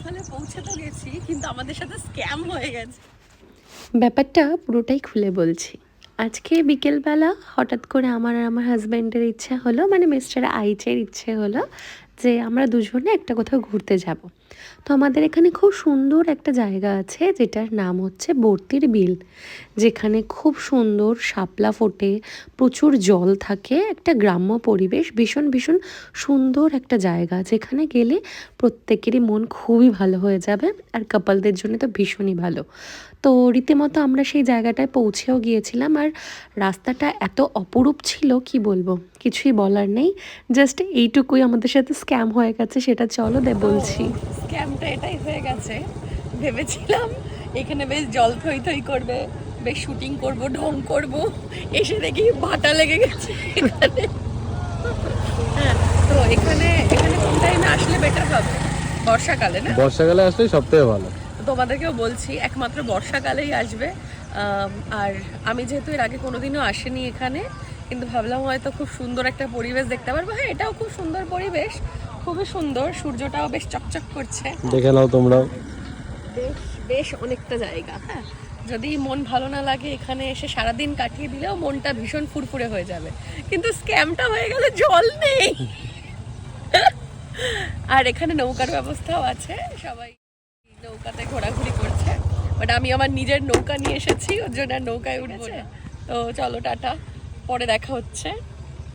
ওয়াটারফলে পৌঁছে তো গেছি, কিন্তু আমাদের সাথে স্ক্যাম হয়ে গেছে। ব্যাপারটা পুরোটাই খুলে বলছি। আজকে বিকেলবেলা হঠাৎ করে আমার আর আমার হাজব্যান্ডের ইচ্ছে হলো, মানে মিস্টার আইচের ইচ্ছে হলো যে আমরা দুজনে একটা কোথাও ঘুরতে যাব। তো আমাদের এখানে খুব সুন্দর একটা জায়গা আছে যেটার নাম হচ্ছে বর্তির বিল, যেখানে খুব সুন্দর শাপলা ফোটে, প্রচুর জল থাকে, একটা গ্রাম্য পরিবেশ, ভীষণ ভীষণ সুন্দর একটা জায়গা যেখানে গেলে প্রত্যেকেরই মন খুবই ভালো হয়ে যাবে, আর কাপলদের জন্য তো ভীষণই ভালো। তো রীতিমতো আমরা সেই জায়গাটায় পৌঁছেও গিয়েছিলাম, আর রাস্তাটা এত অপরূপ ছিল কি বলবো, কিছুই বলার নেই। জাস্ট এইটুকুই আমাদের সাথে স্ক্যাম হয়ে গেছে, সেটা চলো বলছি। স্ক্যামটা এটাই হয়ে গেছে, ভেবেছিলাম এখানে বেশ জল থই থই করবে, বেশ শুটিং করব, ঢং করব, এসে দেখি ভাটা লেগে গেছে এখানে। হ্যাঁ, তো এখানে এখানে কোন টাইমে আসলে বেটার হবে? বর্ষাকালে না? বর্ষাকালে আসলেই সব থেকে ভালো। তোমাদেরকেও বলছি একমাত্র বর্ষাকালেই আসবে। আর আমি যেহেতু এর আগে কোনোদিনও আসেনি এখানে, কিন্তু ভাবলাম হয়তো খুব সুন্দর একটা পরিবেশ দেখতে পারবো। হ্যাঁ, এটাও খুব সুন্দর পরিবেশ, খুবই সুন্দর, সূর্যটাও বেশ চকচক করছে। দেখে নাও তোমরাও। বেশ বেশ অনেকটা জায়গা। হ্যাঁ, যদি মন ভালো না লাগে এখানে এসে সারাদিন কাটিয়ে দিলেও মনটা ভীষণ ফুরফুরে হয়ে যাবে, কিন্তু স্ক্যামটা হয়ে গেল, জল নেই। আর এখানে নৌকার ব্যবস্থাও আছে, সবাই নৌকাতে ঘোরাঘুরি করছে, বাট আমি আমার নিজের নৌকা নিয়ে এসেছি, ওর জন্য আর নৌকায় উঠবো না। তো চলো টাটা, পরে দেখা হচ্ছে।